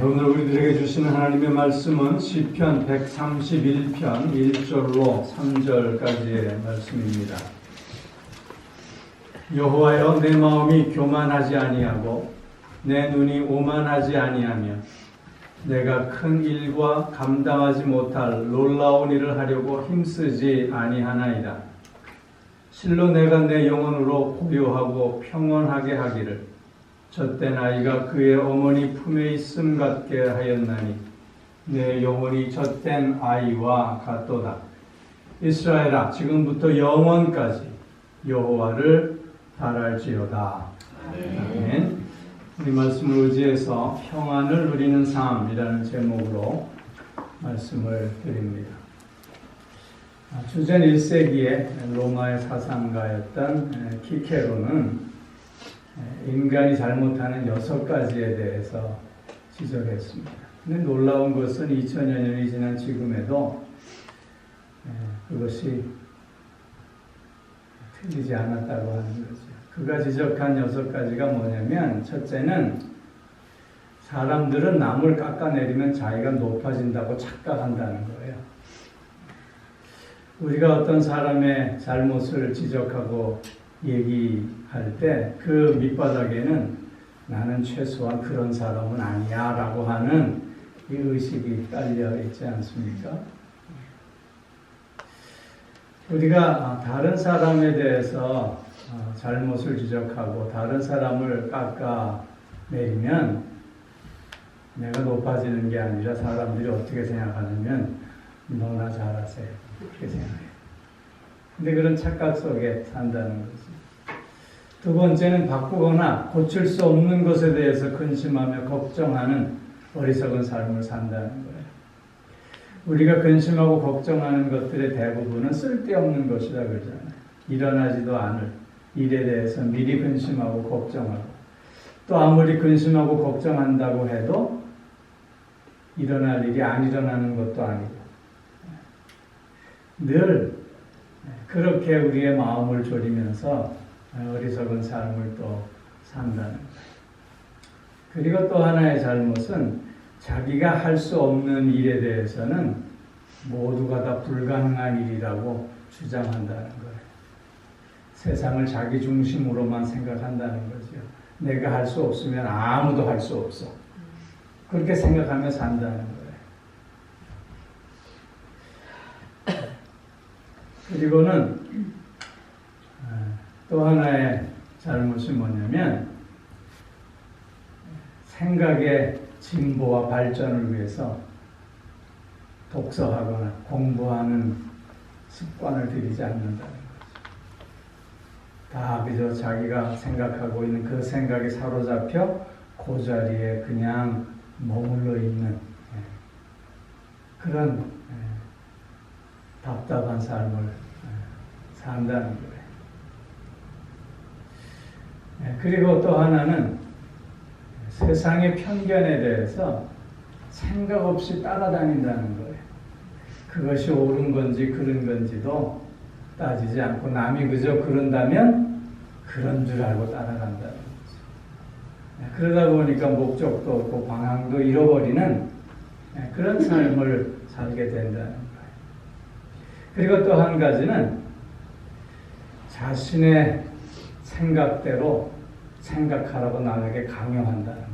오늘 우리들에게 주시는 하나님의 말씀은 시편 131편 1절로 3절까지의 말씀입니다. 여호와여, 내 마음이 교만하지 아니하고 내 눈이 오만하지 아니하며 내가 큰 일과 감당하지 못할 놀라운 일을 하려고 힘쓰지 아니하나이다. 실로 내가 내 영혼으로 고요하고 평온하게 하기를 젖된 아이가 그의 어머니 품에 있음 같게 하였나니 내 영혼이 젖된 아이와 같도다. 이스라엘아, 지금부터 영원까지 여호와를 바랄지어다. 아멘. 이 말씀을 의지해서 평안을 누리는 삶이라는 제목으로 말씀을 드립니다. 주전 1세기에 로마의 사상가였던 키케로는 인간이 잘못하는 6가지에 대해서 지적했습니다. 근데 놀라운 것은 2000여 년이 지난 지금에도 그것이 틀리지 않았다고 하는 거죠. 그가 지적한 6가지가 뭐냐면, 첫째는 사람들은 남을 깎아내리면 자기가 높아진다고 착각한다는 거예요. 우리가 어떤 사람의 잘못을 지적하고 얘기할 때 그 밑바닥에는 나는 최소한 그런 사람은 아니야 라고 하는 이 의식이 깔려 있지 않습니까? 우리가 다른 사람에 대해서 잘못을 지적하고 다른 사람을 깎아내리면 내가 높아지는 게 아니라 사람들이 어떻게 생각하냐면 너나 잘하세요 그렇게 생각해요. 근데 그런 착각 속에 산다는 거죠. 두 번째는 바꾸거나 고칠 수 없는 것에 대해서 근심하며 걱정하는 어리석은 삶을 산다는 거예요. 우리가 근심하고 걱정하는 것들의 대부분은 쓸데없는 것이다 그러잖아요. 일어나지도 않을 일에 대해서 미리 근심하고 걱정하고, 또 아무리 근심하고 걱정한다고 해도 일어날 일이 안 일어나는 것도 아니고, 늘 그렇게 우리의 마음을 졸이면서 어리석은 삶을 또 산다는 거예요. 그리고 또 하나의 잘못은 자기가 할 수 없는 일에 대해서는 모두가 다 불가능한 일이라고 주장한다는 거예요. 세상을 자기 중심으로만 생각한다는 거죠. 내가 할 수 없으면 아무도 할 수 없어. 그렇게 생각하며 산다는 거예요. 그리고는 또 하나의 잘못이 뭐냐면 생각의 진보와 발전을 위해서 독서하거나 공부하는 습관을 들이지 않는다는 거죠. 다 그저 자기가 생각하고 있는 그 생각에 사로잡혀 그 자리에 그냥 머물러 있는 그런 답답한 삶을 산다는 거예요. 그리고 또 하나는 세상의 편견에 대해서 생각 없이 따라다닌다는 거예요. 그것이 옳은 건지 그른 건지도 따지지 않고 남이 그저 그런다면 그런 줄 알고 따라간다는 거죠. 그러다 보니까 목적도 없고 방향도 잃어버리는 그런 삶을 살게 된다는 거예요. 그리고 또 한 가지는 자신의 생각대로 생각하라고 남에게 강요한다는 거예요.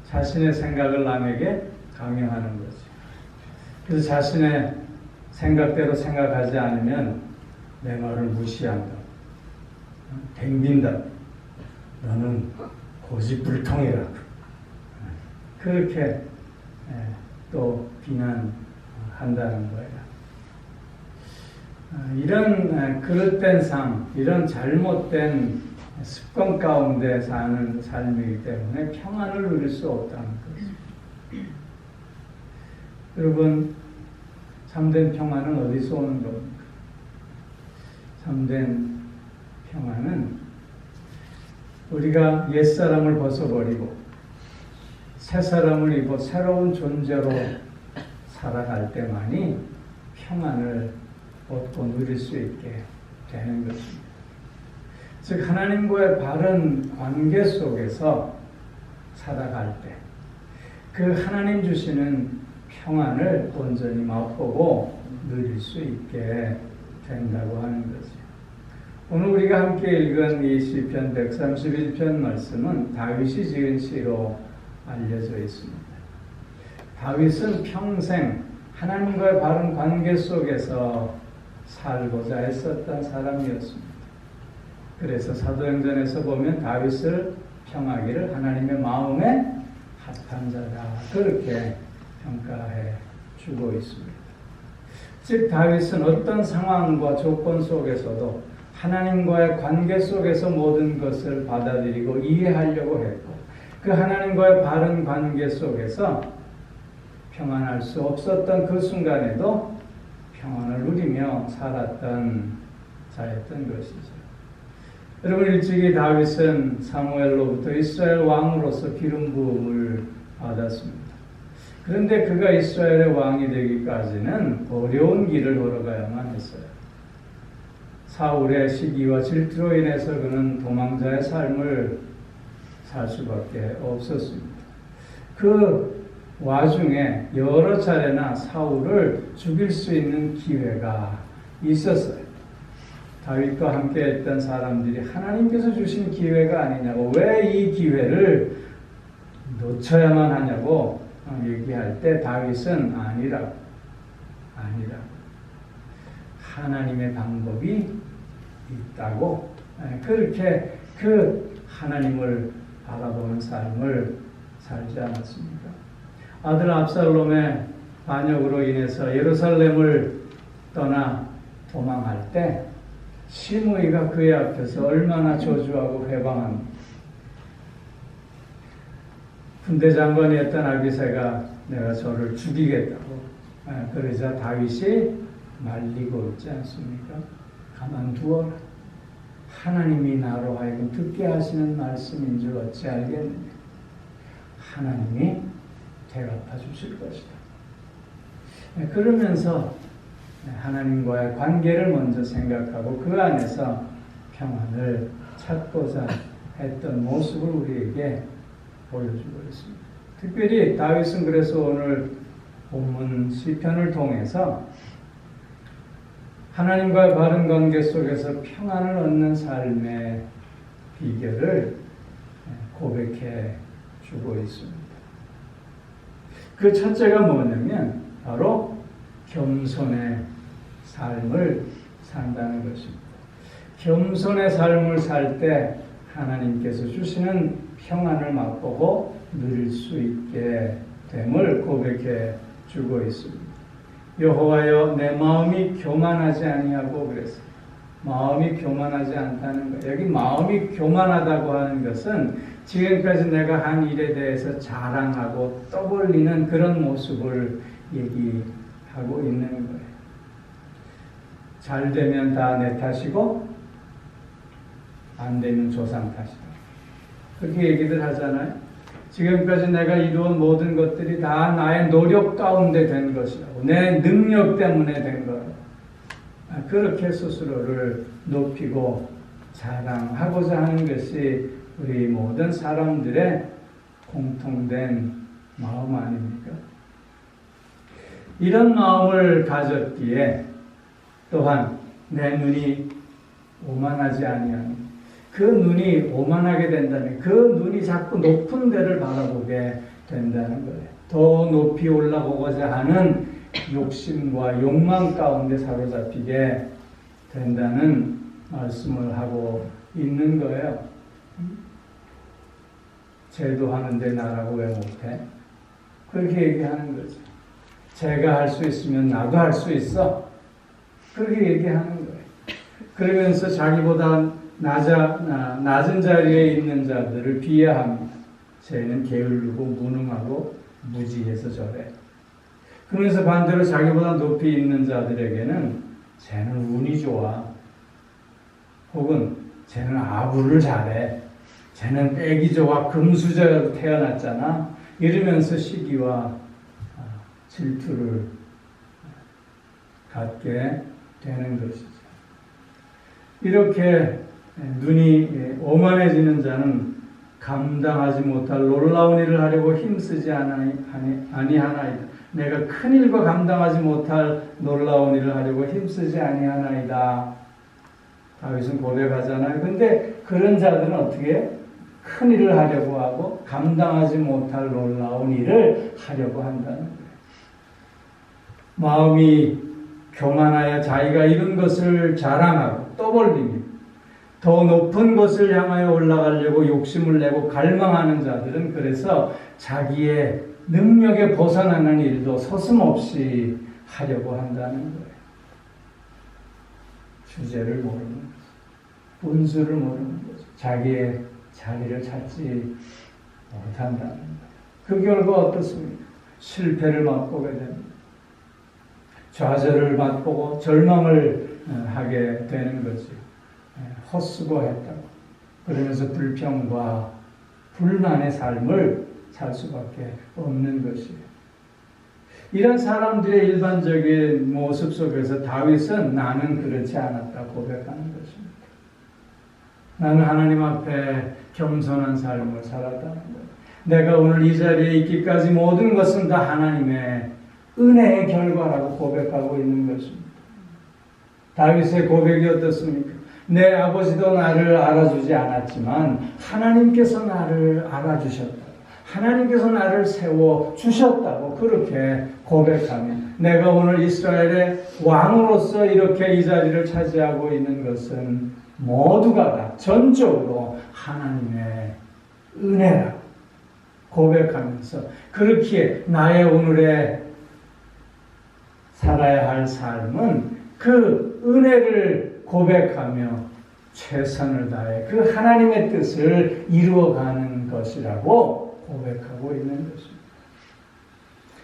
자신의 생각을 남에게 강요하는 거죠. 그래서 자신의 생각대로 생각하지 않으면 내 말을 무시한다. 댕긴다. 너는 고집불통이라. 그렇게 또 비난한다는 거예요. 이런 그릇된 삶, 이런 잘못된 습관 가운데 사는 삶이기 때문에 평안을 누릴 수 없다는 거죠. 여러분, 참된 평안은 어디서 오는 겁니까? 참된 평안은 우리가 옛사람을 벗어버리고 새사람을 입어 새로운 존재로 살아갈 때만이 평안을 얻고 누릴 수 있게 되는 것입니다. 즉 하나님과의 바른 관계 속에서 살아갈 때 그 하나님 주시는 평안을 온전히 맛보고 누릴 수 있게 된다고 하는 거죠. 오늘 우리가 함께 읽은 이 시편 131편 말씀은 다윗이 지은 시로 알려져 있습니다. 다윗은 평생 하나님과의 바른 관계 속에서 살고자 했었던 사람이었습니다. 그래서 사도행전에서 보면 다윗을 평하기를 하나님의 마음에 합한 자다 그렇게 평가해 주고 있습니다. 즉 다윗은 어떤 상황과 조건 속에서도 하나님과의 관계 속에서 모든 것을 받아들이고 이해하려고 했고 그 하나님과의 바른 관계 속에서 평안할 수 없었던 그 순간에도 평안을 누리며 살았던 자였던 것이죠. 여러분 일찍이 다윗은 사무엘로부터 이스라엘 왕으로서 기름 부음을 받았습니다. 그런데 그가 이스라엘의 왕이 되기까지는 어려운 길을 걸어가야만 했어요. 사울의 시기와 질투로 인해서 그는 도망자의 삶을 살 수밖에 없었습니다. 그 와중에 여러 차례나 사울을 죽일 수 있는 기회가 있었어요. 다윗과 함께 했던 사람들이 하나님께서 주신 기회가 아니냐고 왜 이 기회를 놓쳐야만 하냐고 얘기할 때 다윗은 아니라고 하나님의 방법이 있다고 그렇게 그 하나님을 바라보는 삶을 살지 않았습니까? 아들 압살롬의 반역으로 인해서 예루살렘을 떠나 도망할 때 시므이가 그의 앞에서 얼마나 저주하고 회방합니다. 군대 장관이었던 아비새가 내가 저를 죽이겠다고 그러자 다윗이 말리고 있지 않습니까? 가만두어라. 하나님이 나로 하여금 듣게 하시는 말씀인 줄 어찌 알겠느냐. 하나님이 대갚아 주실 것이다. 그러면서 하나님과의 관계를 먼저 생각하고 그 안에서 평안을 찾고자 했던 모습을 우리에게 보여주고 있습니다. 특별히 다윗은 그래서 오늘 본문 시편을 통해서 하나님과의 바른 관계 속에서 평안을 얻는 삶의 비결을 고백해 주고 있습니다. 그 첫째가 뭐냐면 바로 겸손의 삶을 산다는 것입니다. 겸손의 삶을 살 때 하나님께서 주시는 평안을 맛보고 누릴 수 있게 됨을 고백해 주고 있습니다. 여호와여 내 마음이 교만하지 아니하고 그랬어요. 마음이 교만하지 않다는 것. 여기 마음이 교만하다고 하는 것은 지금까지 내가 한 일에 대해서 자랑하고 떠벌리는 그런 모습을 얘기하고 있는 거예요. 잘 되면 다 내 탓이고 안 되면 조상 탓이다. 그렇게 얘기들 하잖아요. 지금까지 내가 이루은 모든 것들이 다 나의 노력 가운데 된 것이라고. 내 능력 때문에 된 거라고. 그렇게 스스로를 높이고 자랑하고자 하는 것이 우리 모든 사람들의 공통된 마음 아닙니까? 이런 마음을 가졌기에 또한 내 눈이 오만하지 아니하니 그 눈이 오만하게 된다면 그 눈이 자꾸 높은 데를 바라보게 된다는 거예요. 더 높이 올라보고자 하는 욕심과 욕망 가운데 사로잡히게 된다는 말씀을 하고 있는 거예요. 쟤도 하는데 나라고 왜 못해? 그렇게 얘기하는 거죠. 쟤가 할 수 있으면 나도 할 수 있어. 그렇게 얘기하는 거예요. 그러면서 자기보다 낮은 자리에 있는 자들을 비하합니다. 쟤는 게으르고 무능하고 무지해서 저래. 그러면서 반대로 자기보다 높이 있는 자들에게는 쟤는 운이 좋아. 혹은 쟤는 아부를 잘해. 쟤는 빼기 좋아. 금수저로 태어났잖아. 이러면서 시기와 질투를 갖게 되는 것이죠. 이렇게 눈이 오만해지는 자는 감당하지 못할 놀라운 일을 하려고 힘쓰지 아니하나이다. 내가 큰 일과 감당하지 못할 놀라운 일을 하려고 힘쓰지 아니하나이다. 다윗은 고백하잖아요. 근데 그런 자들은 어떻게 해요? 큰 일을 하려고 하고 감당하지 못할 놀라운 일을 하려고 한다는 거예요. 마음이 교만하여 자기가 이룬 것을 자랑하고 떠벌리며 더 높은 것을 향하여 올라가려고 욕심을 내고 갈망하는 자들은 그래서 자기의 능력에 벗어나는 일도 서슴없이 하려고 한다는 거예요. 주제를 모르는 거죠. 본수를 모르는 거죠. 자기의 자리를 찾지 못한다는 거예요. 그 결과 어떻습니까? 실패를 맛보게 됩니다. 좌절을 맛보고 절망을 하게 되는 거죠. 헛수고했다고. 그러면서 불평과 불만의 삶을 살 수밖에 없는 것이에요. 이런 사람들의 일반적인 모습 속에서 다윗은 나는 그렇지 않았다 고백하는 것입니다. 나는 하나님 앞에 겸손한 삶을 살았다는 거예요. 내가 오늘 이 자리에 있기까지 모든 것은 다 하나님의 은혜의 결과라고 고백하고 있는 것입니다. 다윗의 고백이 어떻습니까? 내 아버지도 나를 알아주지 않았지만 하나님께서 나를 알아주셨다. 하나님께서 나를 세워주셨다고 그렇게 고백하며 내가 오늘 이스라엘의 왕으로서 이렇게 이 자리를 차지하고 있는 것은 모두가 다 전적으로 하나님의 은혜라고 고백하면서 그렇기에 나의 오늘의 살아야 할 삶은 그 은혜를 고백하며 최선을 다해 그 하나님의 뜻을 이루어가는 것이라고 고백하고 있는 것입니다.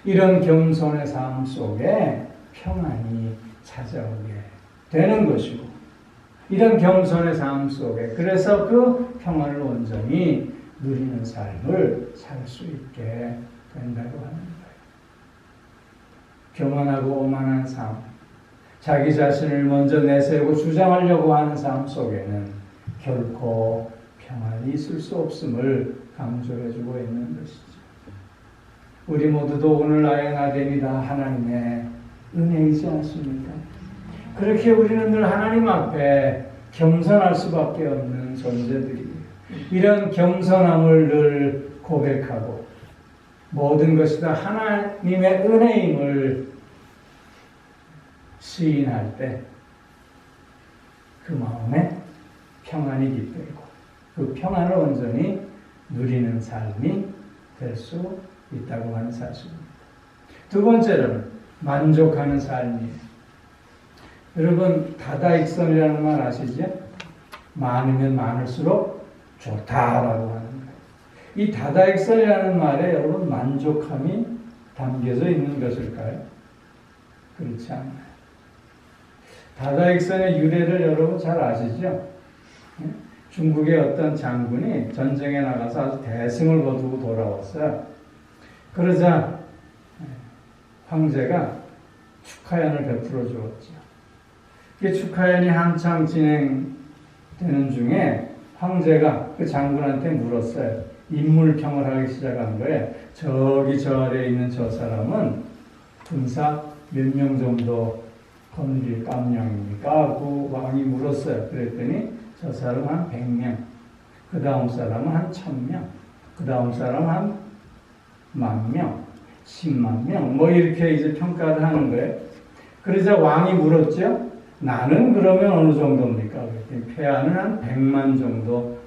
이런 겸손의 삶 속에 평안이 찾아오게 되는 것이고 이런 겸손의 삶 속에 그래서 그 평안을 온전히 누리는 삶을 살 수 있게 된다고 하는 거예요. 교만하고 오만한 삶, 자기 자신을 먼저 내세우고 주장하려고 하는 삶 속에는 결코 평안이 있을 수 없음을 강조해주고 있는 것이죠. 우리 모두도 오늘 나의 나됨이 다 하나님의 은혜이지 않습니까? 그렇게 우리는 늘 하나님 앞에 겸손할 수밖에 없는 존재들이에요. 이런 겸손함을 늘 고백하고 모든 것이 다 하나님의 은혜임을 시인할 때 그 마음에 평안이 깃들고 그 평안을 온전히 누리는 삶이 될 수 있다고 하는 사실입니다. 두 번째로는 만족하는 삶이에요. 여러분 다다익선이라는 말 아시죠? 많으면 많을수록 좋다라고 하는 거예요. 이 다다익선이라는 말에 여러분 만족함이 담겨져 있는 것일까요? 그렇지 않아요. 다다익선의 유래를 여러분 잘 아시죠? 중국의 어떤 장군이 전쟁에 나가서 아주 대승을 거두고 돌아왔어요. 그러자 황제가 축하연을 베풀어 주었죠. 그 축하연이 한창 진행되는 중에 황제가 그 장군한테 물었어요. 인물평을 하기 시작한 거예요. 저기 저 아래에 있는 저 사람은 군사 몇 명 정도 건릴 깜냥입니까? 하고 왕이 물었어요. 그랬더니 저 사람 한 100명, 그 다음 사람은 한 1000명, 그 다음 사람 한 10,000명, 10만 명, 뭐 이렇게 이제 평가를 하는 거예요. 그러자 왕이 물었죠. 나는 그러면 어느 정도입니까? 그랬더니 폐하는 한 100만 정도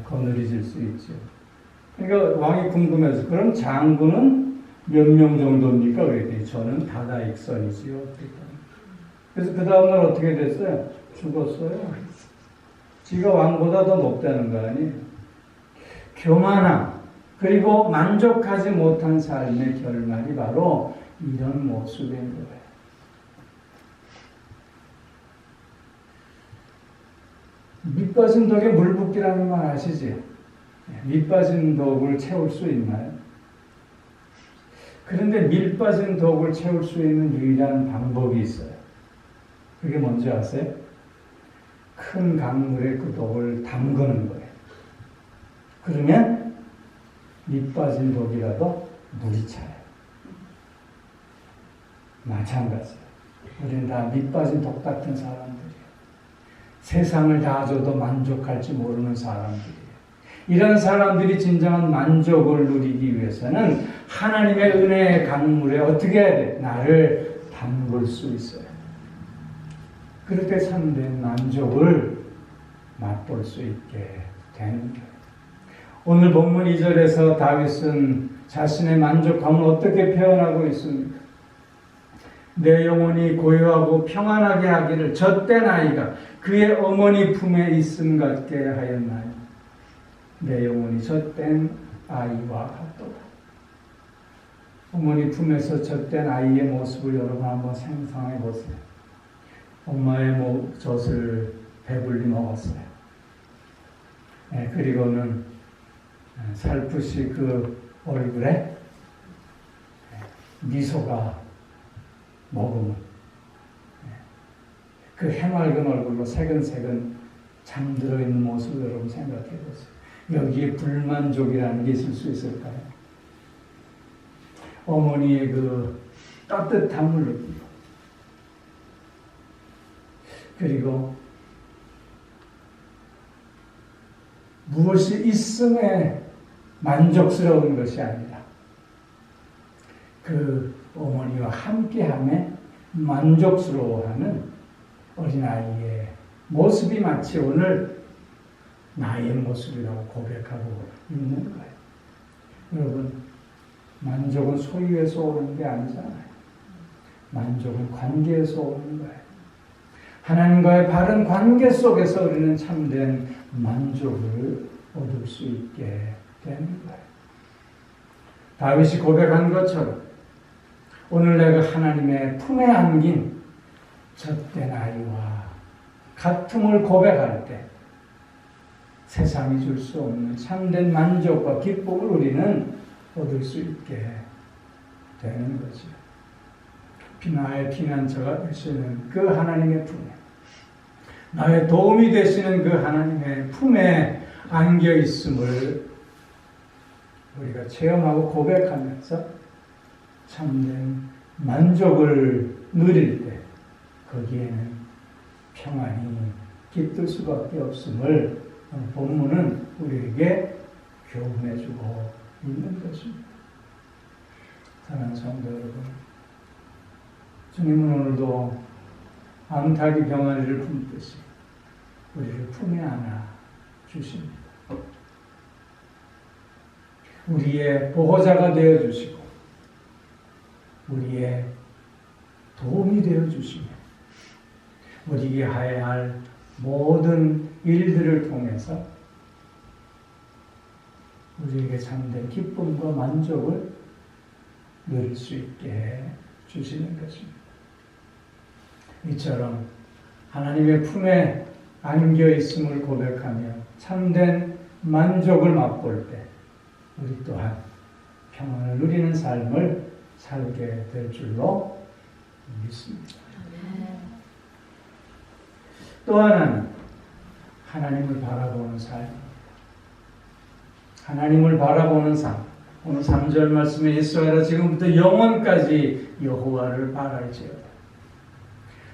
거느리질 수 있죠. 그러니까 왕이 궁금해서 그럼 장군은 몇 명 정도입니까? 그랬더니 저는 다다익선이지요. 그래서 그 다음날 어떻게 됐어요? 죽었어요. 지가 왕보다 더 높다는 거 아니에요? 교만함, 그리고 만족하지 못한 삶의 결말이 바로 이런 모습인 거예요. 밑 빠진 독에 물 붓기라는 말 아시죠? 밑 빠진 독을 채울 수 있나요? 그런데 밀 빠진 독을 채울 수 있는 유일한 방법이 있어요. 그게 뭔지 아세요? 큰 강물에 그 독을 담그는 거예요. 그러면 밑 빠진 독이라도 물이 차요. 마찬가지예요. 우리는 다 밑 빠진 독 같은 사람들이에요. 세상을 다 줘도 만족할지 모르는 사람들이에요. 이런 사람들이 진정한 만족을 누리기 위해서는 하나님의 은혜의 강물에 어떻게 해야 돼? 나를 담글 수 있어요. 그렇게 참된 만족을 맛볼 수 있게 되는 거예요. 오늘 본문 2절에서 다윗은 자신의 만족감을 어떻게 표현하고 있습니까? 내 영혼이 고요하고 평안하게 하기를 젖된 아이가 그의 어머니 품에 있음 같게 하였나요? 내 영혼이 젖된 아이와 같도다. 어머니 품에서 젖된 아이의 모습을 여러분 한번 상상해 보세요. 엄마의 젖을 배불리 먹었어요. 그리고는 살풋이 그 얼굴에 미소가 머금은 그 해맑은 얼굴로 새근새근 잠들어 있는 모습을 여러분 생각해 보세요. 여기에 불만족이라는 게 있을 수 있을까요? 어머니의 그 따뜻함을 느끼고, 그리고 무엇이 있음에 만족스러운 것이 아니라 그 어머니와 함께함에 만족스러워하는 어린아이의 모습이 마치 오늘 나의 모습이라고 고백하고 있는 거예요. 여러분, 만족은 소유에서 오는 게 아니잖아요. 만족은 관계에서 오는 거예요. 하나님과의 바른 관계 속에서 우리는 참된 만족을 얻을 수 있게 되는 거예요. 다윗이 고백한 것처럼 오늘 내가 하나님의 품에 안긴 젖된 아이와 같음을 고백할 때 세상이 줄 수 없는 참된 만족과 기쁨을 우리는 얻을 수 있게 되는 거죠. 나의 피난처가 되시는 그 하나님의 품에, 나의 도움이 되시는 그 하나님의 품에 안겨 있음을 우리가 체험하고 고백하면서 참된 만족을 누릴 때 거기에는 평안이 깃들 수밖에 없음을 본문은 우리에게 교훈해주고 있는 것입니다. 사랑하는 성도 여러분, 주님은 오늘도 암탉이 병아리를 품듯이 우리를 품에 안아 주십니다. 우리의 보호자가 되어주시고 우리의 도움이 되어주시며 우리가 해야 할 모든 일들을 통해서 우리에게 참된 기쁨과 만족을 누릴 수 있게 주시는 것입니다. 이처럼 하나님의 품에 안겨 있음을 고백하며 참된 만족을 맛볼 때 우리 또한 평안을 누리는 삶을 살게 될 줄로 믿습니다. 또 하나는 하나님을 바라보는 삶입니다. 하나님을 바라보는 삶. 오늘 3절 말씀에 이스라엘아 지금부터 영원까지 여호와를 바랄지어다.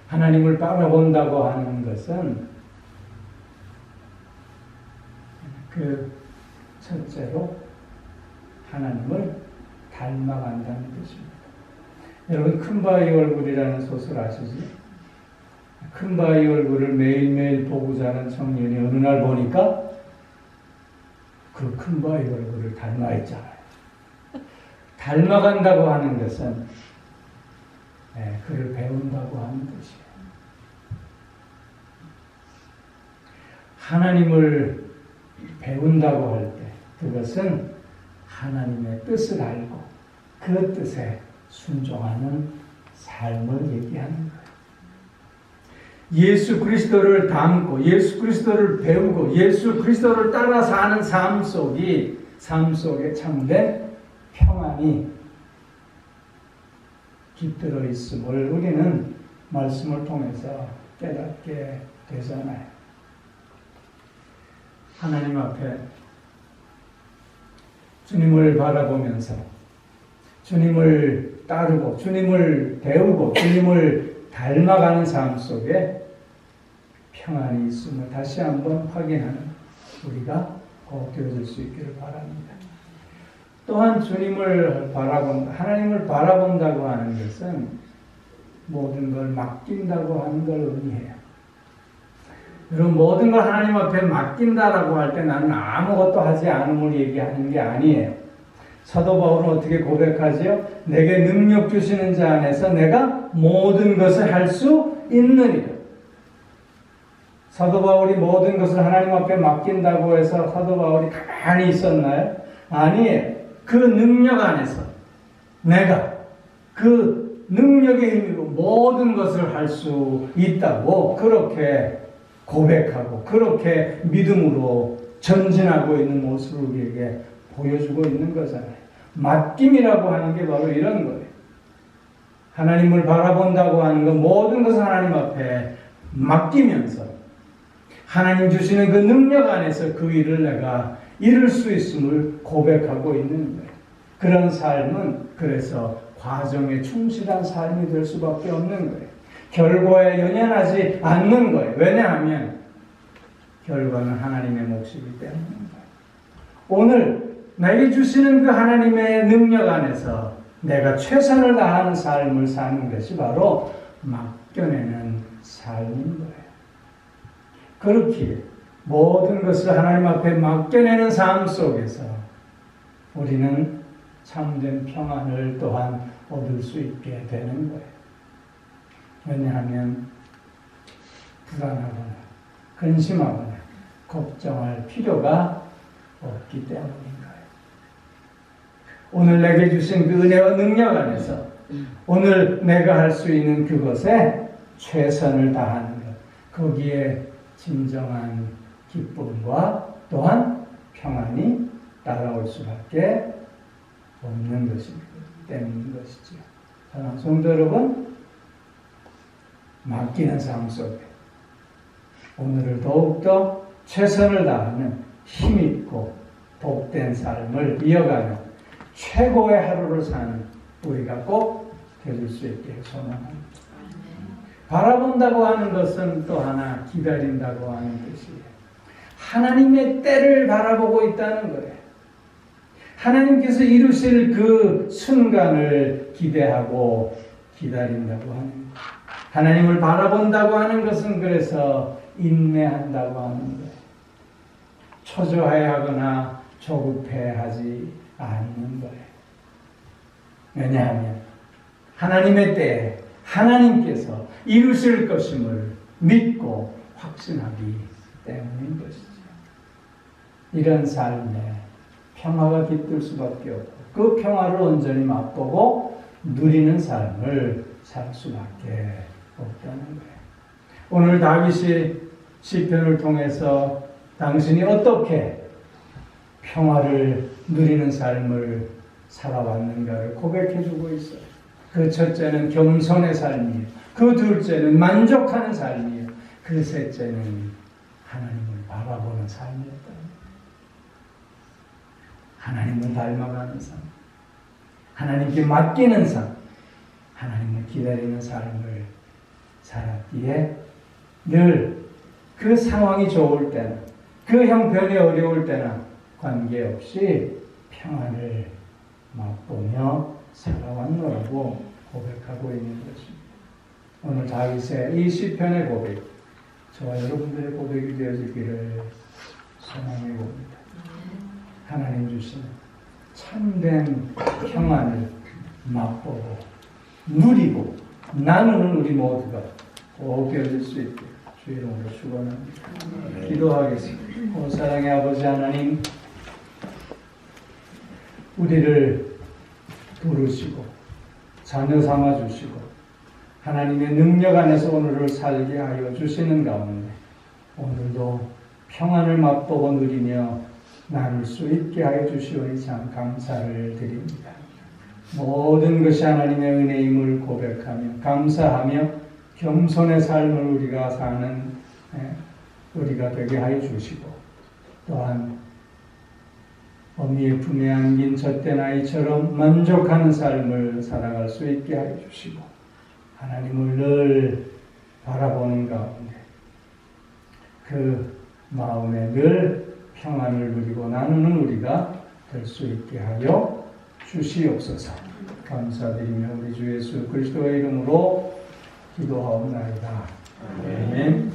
하나님을 바라본다고 하는 것은 그 첫째로 하나님을 닮아간다는 것입니다. 여러분 큰바위 얼굴이라는 소설 아시죠? 큰바위 얼굴을 매일매일 보고 자는 청년이 어느 날 보니까 그 큰바위 얼굴을 닮아 있잖아요. 닮아간다고 하는 것은 그를 배운다고 하는 것이에요. 하나님을 배운다고 할 때 그것은 하나님의 뜻을 알고 그 뜻에 순종하는 삶을 얘기하는 거예요. 예수 그리스도를 닮고 예수 그리스도를 배우고 예수 그리스도를 따라 사는 삶 속에 참된 평안이 깃들어 있음을 우리는 말씀을 통해서 깨닫게 되잖아요. 하나님 앞에 주님을 바라보면서 주님을 따르고 주님을 배우고 주님을 닮아가는 삶 속에 평안이 있음을 다시 한번 확인하는 우리가 꼭 되어질 수 있기를 바랍니다. 또한 주님을 바라본다, 하나님을 바라본다고 하는 것은 모든 걸 맡긴다고 하는 걸 의미해요. 여러분, 모든 걸 하나님 앞에 맡긴다라고 할 때 나는 아무것도 하지 않음을 얘기하는 게 아니에요. 사도 바울은 어떻게 고백하지요? 내게 능력 주시는 자 안에서 내가 모든 것을 할 수 있느니라. 사도 바울이 모든 것을 하나님 앞에 맡긴다고 해서 사도 바울이 가만히 있었나요? 아니에요. 그 능력 안에서 내가 그 능력의 힘으로 모든 것을 할 수 있다고 그렇게 고백하고 그렇게 믿음으로 전진하고 있는 모습을 우리에게 보여주고 있는 거잖아요. 맡김이라고 하는 게 바로 이런 거예요. 하나님을 바라본다고 하는 건 모든 것을 하나님 앞에 맡기면서 하나님 주시는 그 능력 안에서 그 일을 내가 이룰 수 있음을 고백하고 있는 거예요. 그런 삶은 그래서 과정에 충실한 삶이 될 수밖에 없는 거예요. 결과에 연연하지 않는 거예요. 왜냐하면 결과는 하나님의 몫이기 때문입니다. 오늘 내게 주시는 그 하나님의 능력 안에서 내가 최선을 다하는 삶을 사는 것이 바로 맡겨내는 삶인 거예요. 그렇기에 모든 것을 하나님 앞에 맡겨내는 삶 속에서 우리는 참된 평안을 또한 얻을 수 있게 되는 거예요. 왜냐하면 불안하거나 근심하거나 걱정할 필요가 없기 때문인 거예요. 오늘 내게 주신 그 은혜와 능력 안에서 오늘 내가 할 수 있는 그것에 최선을 다하는 것, 거기에 진정한 기쁨과 또한 평안이 따라올 수밖에 없는 것이기 때문인 것이죠. 사랑하는 성도 여러분, 맡기는 삶 속에 오늘을 더욱더 최선을 다하는 힘있고 복된 삶을 이어가는 최고의 하루를 사는 우리가 꼭 되줄 수 있게 소망합니다. 바라본다고 하는 것은 또 하나 기다린다고 하는 뜻이에요. 하나님의 때를 바라보고 있다는 거예요. 하나님께서 이루실 그 순간을 기대하고 기다린다고 하는 거예요. 하나님을 바라본다고 하는 것은 그래서 인내한다고 하는 거예요. 초조해하거나 조급해하지 않는 거예요. 왜냐하면 하나님의 때에 하나님께서 이루실 것임을 믿고 확신하기 때문인 것이죠. 이런 삶에 평화가 깃들 수밖에 없고 그 평화를 온전히 맛보고 누리는 삶을 살 수밖에 없다는 거예요. 오늘 다윗이 시편을 통해서 당신이 어떻게 평화를 누리는 삶을 살아왔는가를 고백해주고 있어요. 그 첫째는 겸손의 삶이에요. 그 둘째는 만족하는 삶이에요. 그 셋째는 하나님을 바라보는 삶이었다. 하나님을 닮아가는 삶, 하나님께 맡기는 삶, 하나님을 기다리는 삶을 살았기에 늘 그 상황이 좋을 때나 그 형편이 어려울 때나 관계없이 평안을 맛보며 살아왔노라고 고백하고 있는 것입니다. 오늘 다윗의 이 시편의 고백, 저와 여러분들의 고백이 되어지기를 소망해 봅니다. 하나님 주시는 참된 평안을 맛보고 누리고 나누는 우리 모두가 꼭 되어질 수 있게 주의 이름으로 축원합니다. 기도하겠습니다. 오 사랑의 아버지 하나님, 우리를 부르시고 자녀 삼아 주시고 하나님의 능력 안에서 오늘을 살게 하여 주시는 가운데 오늘도 평안을 맛보고 누리며 나눌 수 있게 하여 주시오니 참 감사를 드립니다. 모든 것이 하나님의 은혜임을 고백하며 감사하며 겸손의 삶을 우리가 사는 우리가 되게 하여 주시고 또한 어미의 품에 안긴 젖된 아이처럼 만족하는 삶을 살아갈 수 있게 하여 주시고 하나님을 늘 바라보는 가운데 그 마음에 늘 평안을 누리고 나누는 우리가 될 수 있게 하여 주시옵소서. 감사드리며 우리 주 예수 그리스도의 이름으로 기도하옵나이다. 아멘.